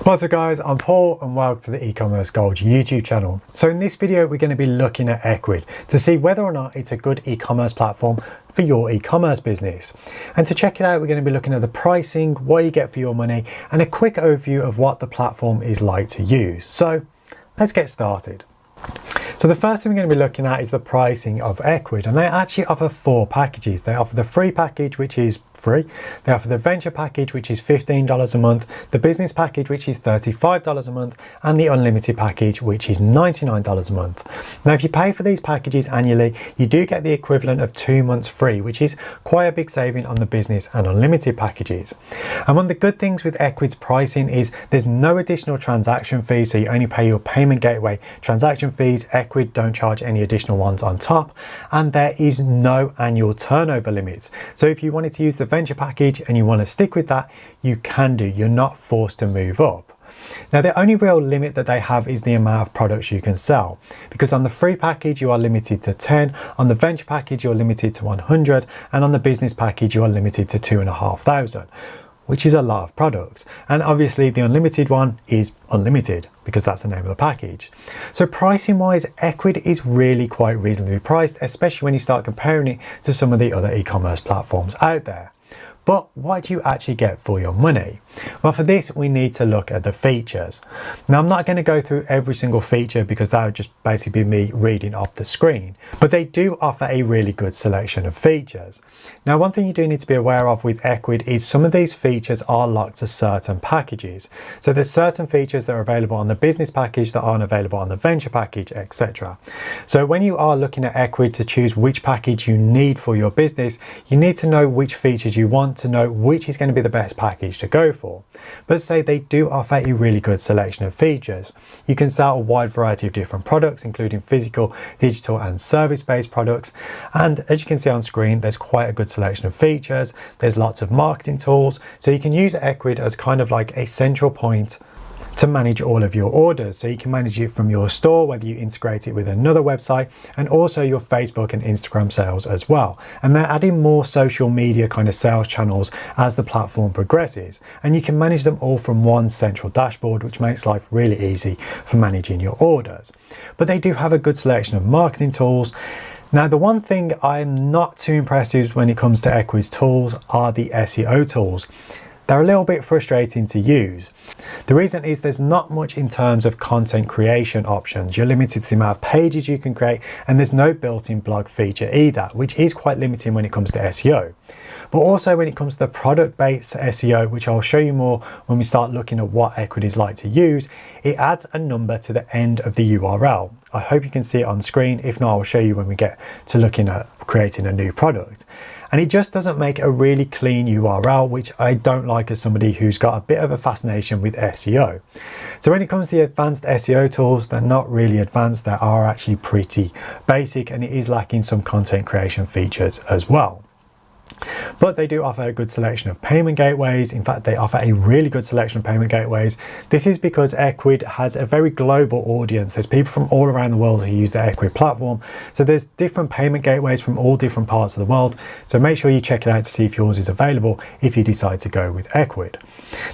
What's up guys, I'm Paul and welcome to the e-commerce gold YouTube channel. So in this video we're going to be looking at Ecwid to see whether or not it's a good e-commerce platform for your e-commerce business. And to check it out, we're going to be looking at the pricing, what you get for your money, and a quick overview of what the platform is like to use. So let's get started. So the first thing we're going to be looking at is the pricing of Ecwid, and they actually offer 4 packages. They offer the free package, which is free. They offer the venture package, which is $15 a month, the business package, which is $35 a month, and the unlimited package, which is $99 a month. Now, if you pay for these packages annually, you do get the equivalent of 2 months free, which is quite a big saving on the business and unlimited packages. And one of the good things with Ecwid's pricing is there's no additional transaction fees, so you only pay your payment gateway transaction fees. Ecwid don't charge any additional ones on top, and there is no annual turnover limits. So if you wanted to use the venture package and you want to stick with that, you can do. You're not forced to move up. Now, the only real limit that they have is the amount of products you can sell, because on the free package you are limited to 10, on the venture package you're limited to 100, and on the business package you are limited to 2,500. which is a lot of products. And obviously the unlimited one is unlimited because that's the name of the package. So pricing wise, Ecwid is really quite reasonably priced, especially when you start comparing it to some of the other e-commerce platforms out there. But what do you actually get for your money? Well, for this, we need to look at the features. Now, I'm not going to go through every single feature because that would just basically be me reading off the screen, but they do offer a really good selection of features. Now, one thing you do need to be aware of with Ecwid is some of these features are locked to certain packages. So there's certain features that are available on the business package that aren't available on the venture package, etc. So when you are looking at Ecwid to choose which package you need for your business, you need to know which features you want to know which is going to be the best package to go for. But say they do offer a really good selection of features. You can sell a wide variety of different products, including physical, digital and service-based products. And as you can see on screen, there's quite a good selection of features. There's lots of marketing tools. So you can use Ecwid as kind of like a central point to manage all of your orders. So you can manage it from your store, whether you integrate it with another website, and also your Facebook and Instagram sales as well. And they're adding more social media kind of sales channels as the platform progresses. And you can manage them all from one central dashboard, which makes life really easy for managing your orders. But they do have a good selection of marketing tools. Now, the one thing I'm not too impressed with when it comes to Ecwid's tools are the SEO tools. They're a little bit frustrating to use. The reason is there's not much in terms of content creation options. You're limited to the amount of pages you can create, and there's no built-in blog feature either, which is quite limiting when it comes to SEO. But also when it comes to the product-based SEO, which I'll show you more when we start looking at what Ecwid is like to use, it adds a number to the end of the URL. I hope you can see it on screen. If not, I'll show you when we get to looking at creating a new product. And it just doesn't make a really clean URL, which I don't like as somebody who's got a bit of a fascination with SEO. So when it comes to the advanced SEO tools, they're not really advanced. They are actually pretty basic, and it is lacking some content creation features as well. But they do offer a good selection of payment gateways. In fact, they offer a really good selection of payment gateways. This is because Ecwid has a very global audience. There's people from all around the world who use the Ecwid platform. So there's different payment gateways from all different parts of the world. So make sure you check it out to see if yours is available if you decide to go with Ecwid.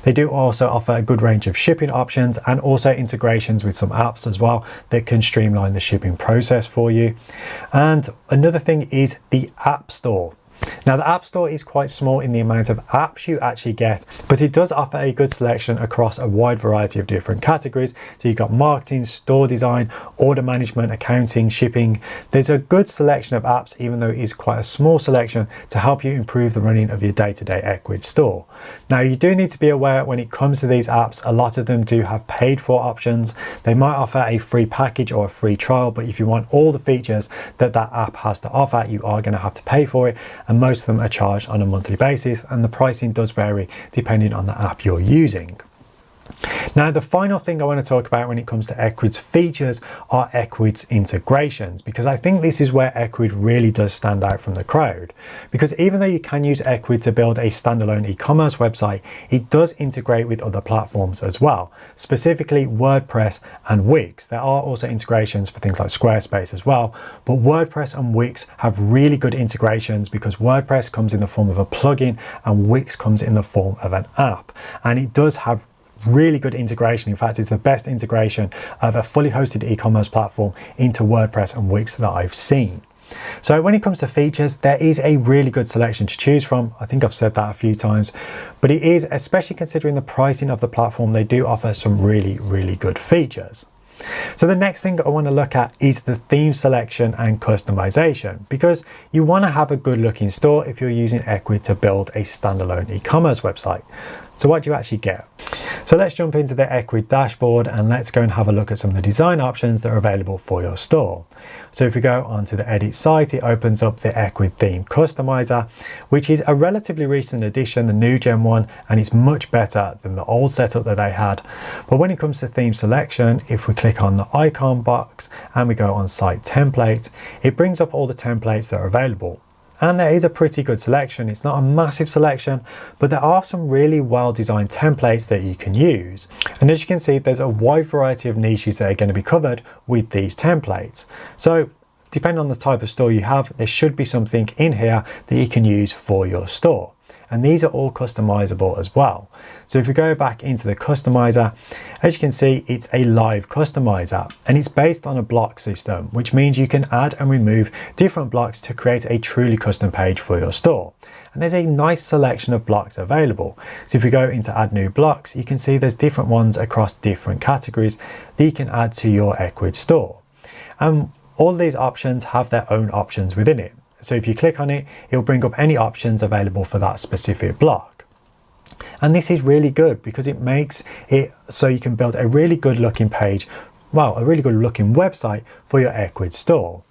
They do also offer a good range of shipping options and also integrations with some apps as well that can streamline the shipping process for you. And another thing is the App Store. Now, the App Store is quite small in the amount of apps you actually get, but it does offer a good selection across a wide variety of different categories. So you've got marketing, store design, order management, accounting, shipping. There's a good selection of apps, even though it is quite a small selection, to help you improve the running of your day-to-day Ecwid store. Now, you do need to be aware when it comes to these apps, a lot of them do have paid for options. They might offer a free package or a free trial, but if you want all the features that that app has to offer, you are going to have to pay for it. And most of them are charged on a monthly basis, and the pricing does vary depending on the app you're using. Now, the final thing I want to talk about when it comes to Ecwid's features are Ecwid's integrations, because I think this is where Ecwid really does stand out from the crowd. Because even though you can use Ecwid to build a standalone e-commerce website, it does integrate with other platforms as well, specifically WordPress and Wix. There are also integrations for things like Squarespace as well, but WordPress and Wix have really good integrations because WordPress comes in the form of a plugin and Wix comes in the form of an app, and it does have really good integration. In fact, it's the best integration of a fully hosted e-commerce platform into WordPress and Wix that I've seen. So when it comes to features, there is a really good selection to choose from. I think I've said that a few times, but it is, especially considering the pricing of the platform, they do offer some really good features. So the next thing I want to look at is the theme selection and customization, because you want to have a good looking store if you're using Ecwid to build a standalone e-commerce website. So what do you actually get? So let's jump into the Ecwid dashboard and let's go and have a look at some of the design options that are available for your store. So if we go onto the edit site, it opens up the Ecwid theme customizer, which is a relatively recent addition, the new gen one, and it's much better than the old setup that they had. But when it comes to theme selection, if we click on the icon box and we go on site template, it brings up all the templates that are available. And there is a pretty good selection. It's not a massive selection, but there are some really well designed templates that you can use. And as you can see, there's a wide variety of niches that are going to be covered with these templates. So depending on the type of store you have, there should be something in here that you can use for your store. And these are all customizable as well. So if we go back into the customizer, as you can see, it's a live customizer and it's based on a block system, which means you can add and remove different blocks to create a truly custom page for your store. And there's a nice selection of blocks available. So if we go into add new blocks, you can see there's different ones across different categories that you can add to your Ecwid store. And all these options have their own options within it. So if you click on it, it'll bring up any options available for that specific block. And this is really good because it makes it so you can build a really good looking page, well, a really good looking website for your Ecwid store.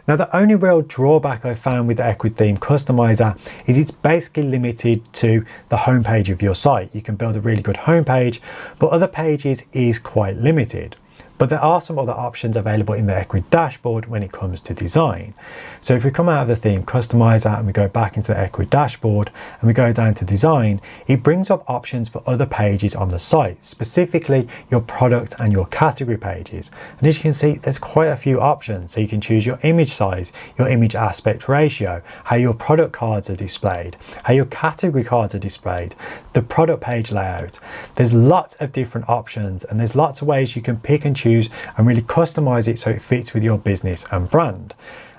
Now, the only real drawback I found with the Ecwid theme customizer is it's basically limited to the homepage of your site. You can build a really good homepage, but other pages is quite limited. But there are some other options available in the Ecwid dashboard when it comes to design. So if we come out of the theme customizer and we go back into the Ecwid dashboard and we go down to design, it brings up options for other pages on the site, specifically your product and your category pages. And as you can see, there's quite a few options. So you can choose your image size, your image aspect ratio, how your product cards are displayed, how your category cards are displayed, the product page layout. There's lots of different options and there's lots of ways you can pick and choose and really customize it so it fits with your business and brand.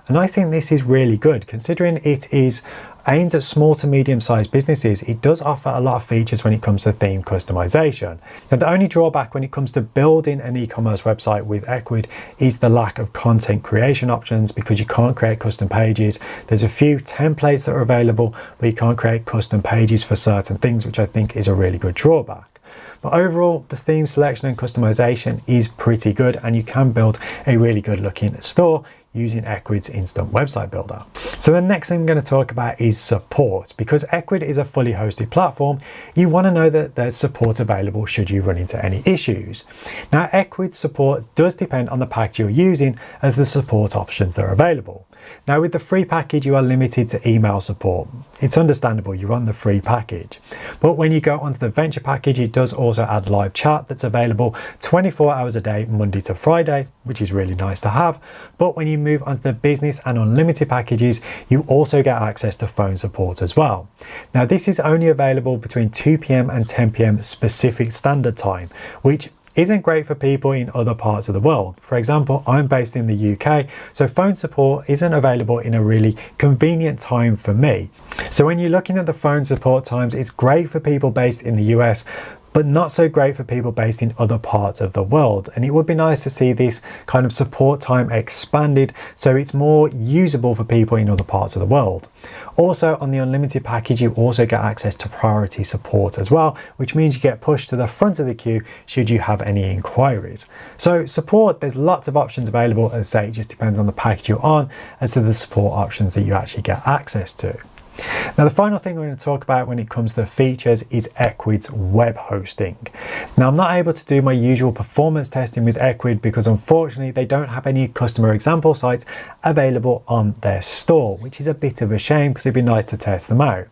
And I think this is really good considering it is aimed at small to medium sized businesses. It does offer a lot of features when it comes to theme customization. Now, the only drawback when it comes to building an e-commerce website with Ecwid is the lack of content creation options, because you can't create custom pages. There's a few templates that are available, but you can't create custom pages for certain things, which I think is a really good drawback. But overall, the theme selection and customization is pretty good, and you can build a really good looking store using Ecwid's instant website builder. So the next thing I'm going to talk about is support. Because Ecwid is a fully hosted platform, you want to know that there's support available should you run into any issues. Now, Ecwid's support does depend on the package you're using as the support options that are available. Now, with the free package, you are limited to email support. It's understandable, you're on the free package. But when you go onto the venture package, it does also add live chat that's available 24 hours a day, Monday to Friday, which is really nice to have. But when you move onto the business and unlimited packages, you also get access to phone support as well. Now, this is only available between 2 p.m. and 10 p.m. specific standard time, which isn't great for people in other parts of the world. For example, I'm based in the UK, so phone support isn't available in a really convenient time for me. So when you're looking at the phone support times, it's great for people based in the US, but not so great for people based in other parts of the world. And it would be nice to see this kind of support time expanded so it's more usable for people in other parts of the world. Also, on the unlimited package, you also get access to priority support as well, which means you get pushed to the front of the queue should you have any inquiries. So support, there's lots of options available. As I say, it just depends on the package you're on as to the support options that you actually get access to. Now, the final thing we're going to talk about when it comes to features is Ecwid's web hosting. Now, I'm not able to do my usual performance testing with Ecwid because unfortunately they don't have any customer example sites available on their store, which is a bit of a shame because it'd be nice to test them out.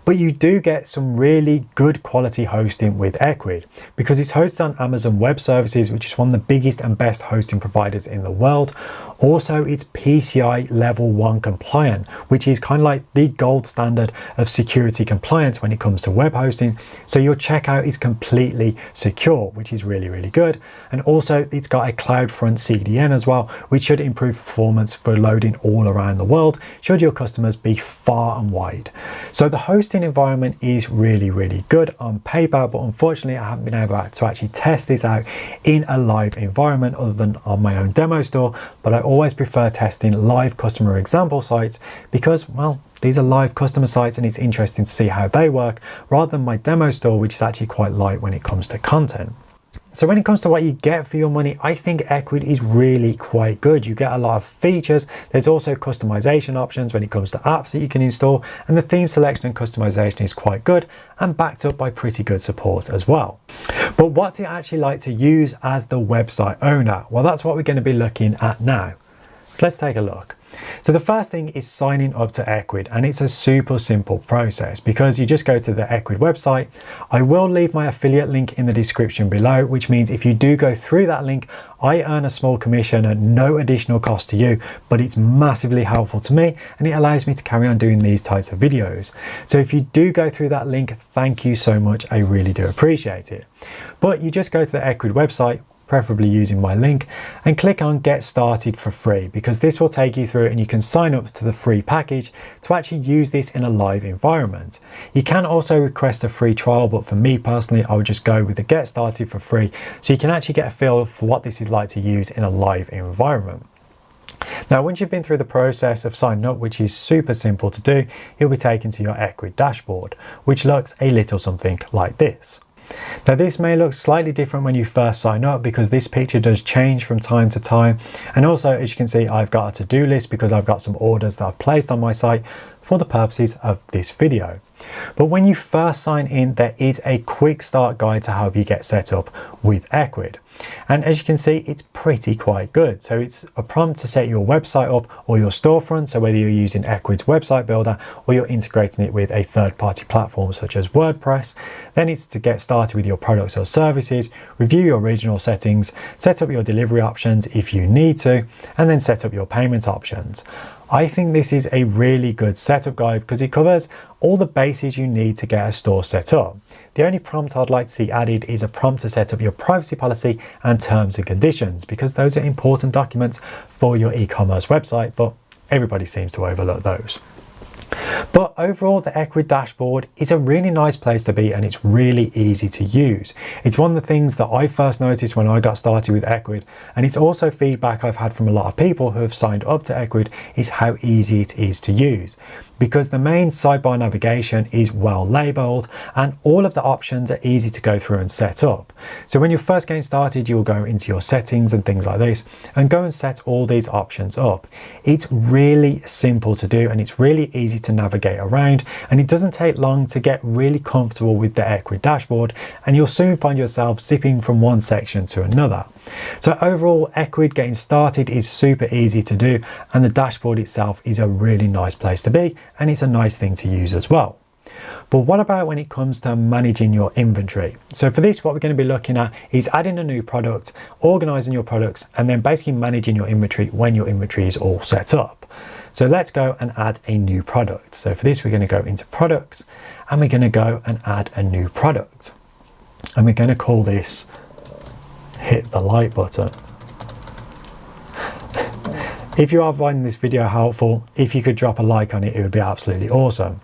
But you do get some really good quality hosting with Ecwid because it's hosted on Amazon Web Services, which is one of the biggest and best hosting providers in the world. Also, it's PCI level 1 compliant, which is kind of like the gold standard of security compliance when it comes to web hosting. So your checkout is completely secure, which is really, really good. And also it's got a CloudFront CDN as well, which should improve performance for loading all around the world, should your customers be far and wide. So the hosting environment is really, really good on paper, but unfortunately I haven't been able to actually test this out in a live environment other than on my own demo store. But I always prefer testing live customer example sites because, well, these are live customer sites and it's interesting to see how they work rather than my demo store, which is actually quite light when it comes to content. So when it comes to what you get for your money, I think Ecwid is really quite good. You get a lot of features. There's also customization options when it comes to apps that you can install, and the theme selection and customization is quite good and backed up by pretty good support as well. But what's it actually like to use as the website owner? Well, that's what we're going to be looking at now. Let's take a look. So the first thing is signing up to Ecwid, and it's a super simple process because you just go to the Ecwid website. I will leave my affiliate link in the description below, which means if you do go through that link, I earn a small commission at no additional cost to you, but it's massively helpful to me and it allows me to carry on doing these types of videos. So if you do go through that link, thank you so much. I really do appreciate it. But you just go to the Ecwid website, preferably using my link, and click on get started for free because this will take you through and you can sign up to the free package to actually use this in a live environment. You can also request a free trial, but for me personally, I would just go with the get started for free so you can actually get a feel for what this is like to use in a live environment. Now, once you've been through the process of signing up, which is super simple to do, you'll be taken to your Ecwid dashboard, which looks a little something like this. Now this may look slightly different when you first sign up because this picture does change from time to time, and also as you can see I've got a to-do list because I've got some orders that I've placed on my site for the purposes of this video. But when you first sign in, there is a quick start guide to help you get set up with Ecwid. And as you can see, it's pretty quite good. So it's a prompt to set your website up or your storefront. So whether you're using Ecwid's website builder or you're integrating it with a third-party platform such as WordPress, then it's to get started with your products or services, review your regional settings, set up your delivery options if you need to, and then set up your payment options. I think this is a really good setup guide because it covers all the bases you need to get a store set up. The only prompt I'd like to see added is a prompt to set up your privacy policy and terms and conditions because those are important documents for your e-commerce website, but everybody seems to overlook those. But overall, the Ecwid dashboard is a really nice place to be and it's really easy to use. It's one of the things that I first noticed when I got started with Ecwid, and it's also feedback I've had from a lot of people who have signed up to Ecwid is how easy it is to use. Because the main sidebar navigation is well labeled and all of the options are easy to go through and set up. So when you're first getting started, you'll go into your settings and things like this and go and set all these options up. It's really simple to do and it's really easy to navigate around, and it doesn't take long to get really comfortable with the Ecwid dashboard, and you'll soon find yourself zipping from one section to another. So overall, Ecwid getting started is super easy to do, and the dashboard itself is a really nice place to be, and it's a nice thing to use as well. But what about when it comes to managing your inventory? So for this, what we're going to be looking at is adding a new product, organizing your products, and then basically managing your inventory when your inventory is all set up. So let's go and add a new product. So for this, we're going to go into products and we're going to go and add a new product. And we're going to call this hit the like button. If you are finding this video helpful, if you could drop a like on it, it would be absolutely awesome.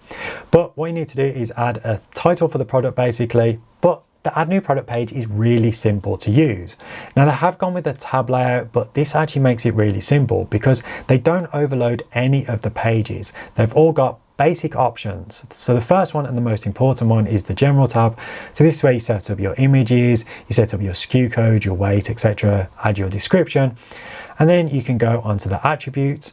But what you need to do is add a title for the product basically, but the add new product page is really simple to use. Now they have gone with a tab layout, but this actually makes it really simple because they don't overload any of the pages. They've all got basic options. So the first one and the most important one is the general tab. So this is where you set up your images, you set up your SKU code, your weight, etc., add your description, and then you can go onto the attributes.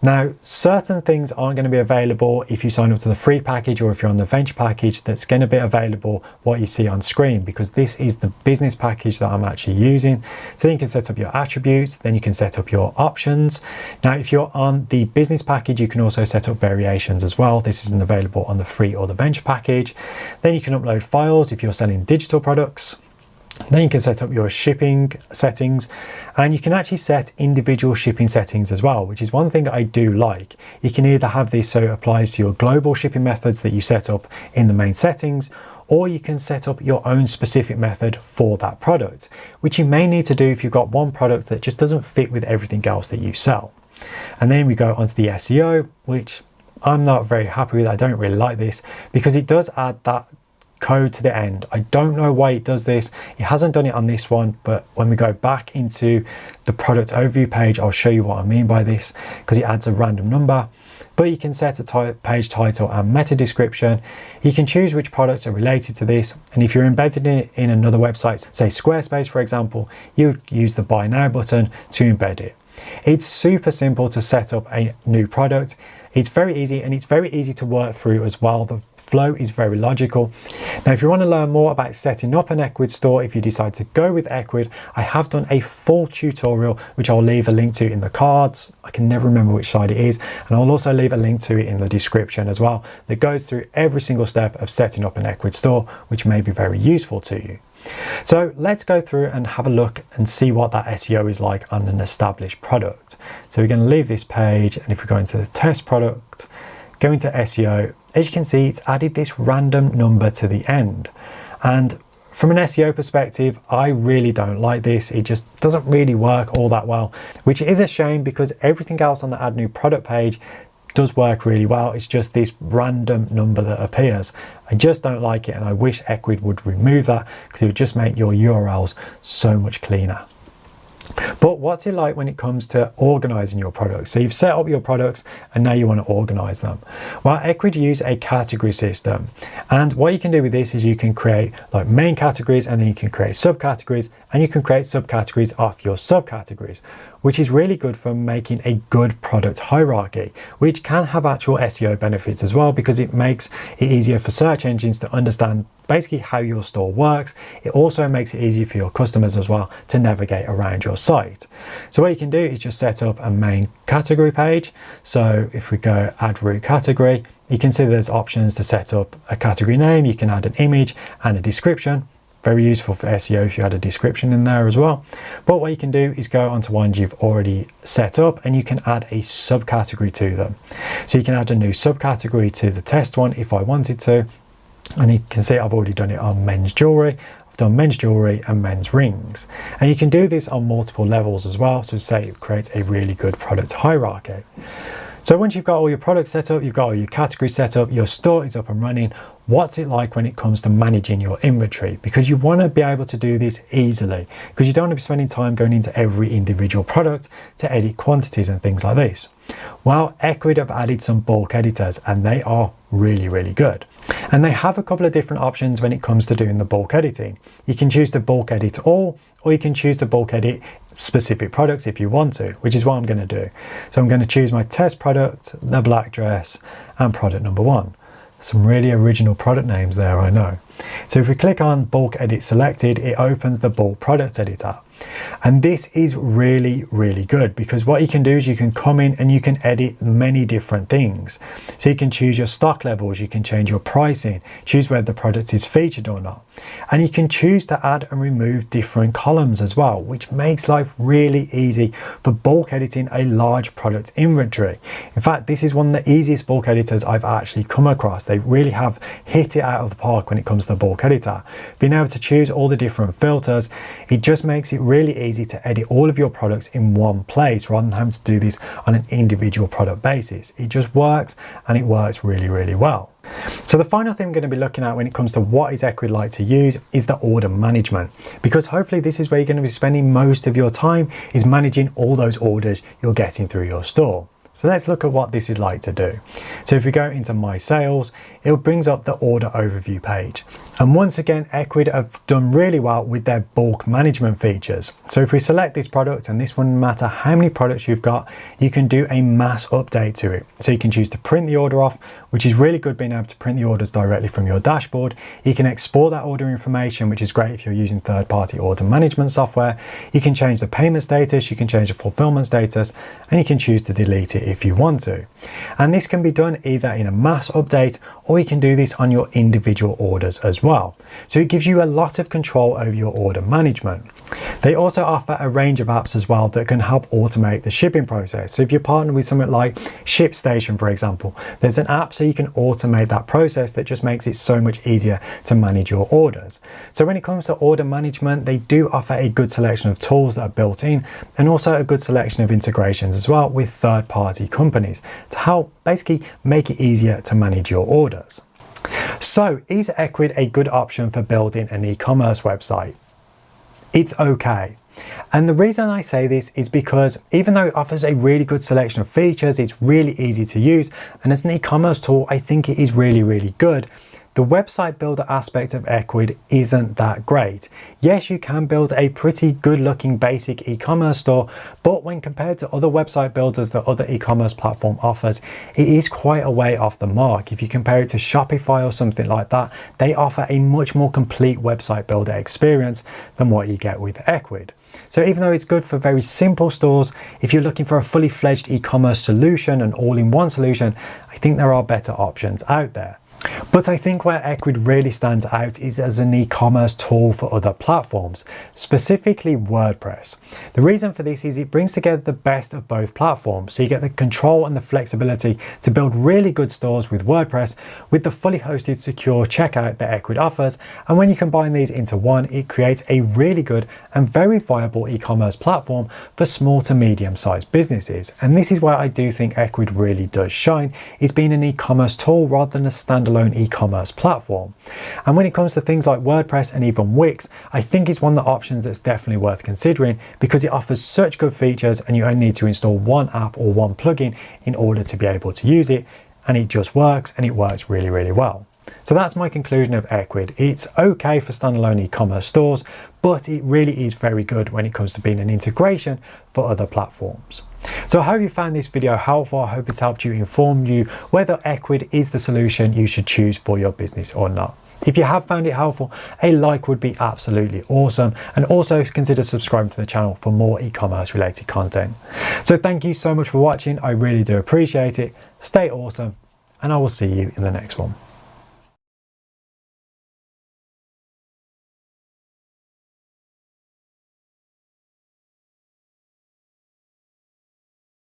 Now, certain things aren't going to be available if you sign up to the free package, or if you're on the venture package, that's going to be available what you see on screen, because this is the business package that I'm actually using. So then you can set up your attributes, then you can set up your options. Now, if you're on the business package, you can also set up variations as well. This isn't available on the free or the venture package. Then you can upload files if you're selling digital products. Then you can set up your shipping settings, and you can actually set individual shipping settings as well, which is one thing I do like. You can either have this so it applies to your global shipping methods that you set up in the main settings, or you can set up your own specific method for that product, which you may need to do if you've got one product that just doesn't fit with everything else that you sell. And then we go onto the SEO, which I'm not very happy with. I don't really like this because it does add that code to the end. I don't know why it does this. It hasn't done it on this one, but when we go back into the product overview page, I'll show you what I mean by this, because it adds a random number. But you can set a page title and meta description. You can choose which products are related to this, and if you're embedded in another website, say Squarespace for example, you use the buy now button to embed it. It's super simple to set up a new product. It's very easy, and it's very easy to work through as well. The flow is very logical. Now, if you want to learn more about setting up an Ecwid store, if you decide to go with Ecwid, I have done a full tutorial, which I'll leave a link to in the cards. I can never remember which side it is. And I'll also leave a link to it in the description as well, that goes through every single step of setting up an Ecwid store, which may be very useful to you. So let's go through and have a look and see what that SEO is like on an established product. So we're going to leave this page, and if we go into the test product, go into SEO, as you can see, it's added this random number to the end. And from an SEO perspective, I really don't like this. It just doesn't really work all that well, which is a shame, because everything else on the add new product page does work really well. It's just this random number that appears. I just don't like it, and I wish Ecwid would remove that, because it would just make your URLs so much cleaner. But what's it like when it comes to organizing your products? So you've set up your products and now you want to organize them. Well, Ecwid use a category system, and what you can do with this is you can create like main categories, and then you can create subcategories, and you can create subcategories off your subcategories, which is really good for making a good product hierarchy, which can have actual SEO benefits as well, because it makes it easier for search engines to understand basically how your store works. It also makes it easier for your customers as well to navigate around your site. So what you can do is just set up a main category page. So if we go add root category, you can see there's options to set up a category name. You can add an image and a description. Very useful for SEO if you had a description in there as well. But what you can do is go onto ones you've already set up, and you can add a subcategory to them. So you can add a new subcategory to the test one if I wanted to. And you can see I've already done it on men's jewelry. I've done men's jewelry and men's rings. And you can do this on multiple levels as well. So say it creates a really good product hierarchy. So once you've got all your products set up, you've got all your categories set up, your store is up and running, what's it like when it comes to managing your inventory? Because you want to be able to do this easily, because you don't want to be spending time going into every individual product to edit quantities and things like this. Well, Ecwid have added some bulk editors, and they are really, really good. And they have a couple of different options when it comes to doing the bulk editing. You can choose to bulk edit all, or you can choose to bulk edit specific products if you want to, which is what I'm going to do. So I'm going to choose my test product, the black dress, and product number 1. Some really original product names there, I know. So if we click on bulk edit selected, it opens the bulk product editor. And this is really, really good, because what you can do is you can come in and you can edit many different things. So you can choose your stock levels, you can change your pricing, choose whether the product is featured or not. And you can choose to add and remove different columns as well, which makes life really easy for bulk editing a large product inventory. In fact, this is one of the easiest bulk editors I've actually come across. They really have hit it out of the park when it comes to the bulk editor. Being able to choose all the different filters, it just makes it really easy to edit all of your products in one place rather than having to do this on an individual product basis. It just works, and it works really, really well. So the final thing we're going to be looking at when it comes to what is Ecwid like to use is the order management, because hopefully this is where you're going to be spending most of your time, is managing all those orders you're getting through your store. So let's look at what this is like to do. So if we go into my sales, it brings up the order overview page. And once again, Ecwid have done really well with their bulk management features. So if we select this product, and this wouldn't matter how many products you've got, you can do a mass update to it. So you can choose to print the order off, which is really good, being able to print the orders directly from your dashboard. You can export that order information, which is great if you're using third-party order management software. You can change the payment status, you can change the fulfillment status, and you can choose to delete it if you want to. And this can be done either in a mass update, or you can do this on your individual orders as well. So it gives you a lot of control over your order management. They also offer a range of apps as well that can help automate the shipping process. So if you're partnered with something like ShipStation, for example, there's an app so you can automate that process that just makes it so much easier to manage your orders. So when it comes to order management, they do offer a good selection of tools that are built in, and also a good selection of integrations as well with third-party companies to help basically make it easier to manage your orders. So is Ecwid a good option for building an e-commerce website? It's okay. And the reason I say this is because even though it offers a really good selection of features, it's really easy to use, and as an e-commerce tool, I think it is really, really good. The website builder aspect of Ecwid isn't that great. Yes, you can build a pretty good looking basic e-commerce store, but when compared to other website builders that other e-commerce platform offers, it is quite a way off the mark. If you compare it to Shopify or something like that, they offer a much more complete website builder experience than what you get with Ecwid. So even though it's good for very simple stores, if you're looking for a fully fledged e-commerce solution, an all-in-one solution, I think there are better options out there. But I think where Ecwid really stands out is as an e-commerce tool for other platforms, specifically WordPress. The reason for this is it brings together the best of both platforms. So you get the control and the flexibility to build really good stores with WordPress with the fully hosted secure checkout that Ecwid offers. And when you combine these into one, it creates a really good and very viable e-commerce platform for small to medium sized businesses. And this is where I do think Ecwid really does shine, is being an e-commerce tool rather than a standalone e-commerce platform. And when it comes to things like WordPress and even Wix, I think it's one of the options that's definitely worth considering because it offers such good features and you only need to install one app or one plugin in order to be able to use it, and it just works, and it works really, really well. So that's my conclusion of Ecwid. It's okay for standalone e-commerce stores, but it really is very good when it comes to being an integration for other platforms. So I hope you found this video helpful. I hope it's helped you inform you whether Ecwid is the solution you should choose for your business or not. If you have found it helpful, a like would be absolutely awesome, and also consider subscribing to the channel for more e-commerce related content. So thank you so much for watching. I really do appreciate it. Stay awesome, and I will see you in the next one.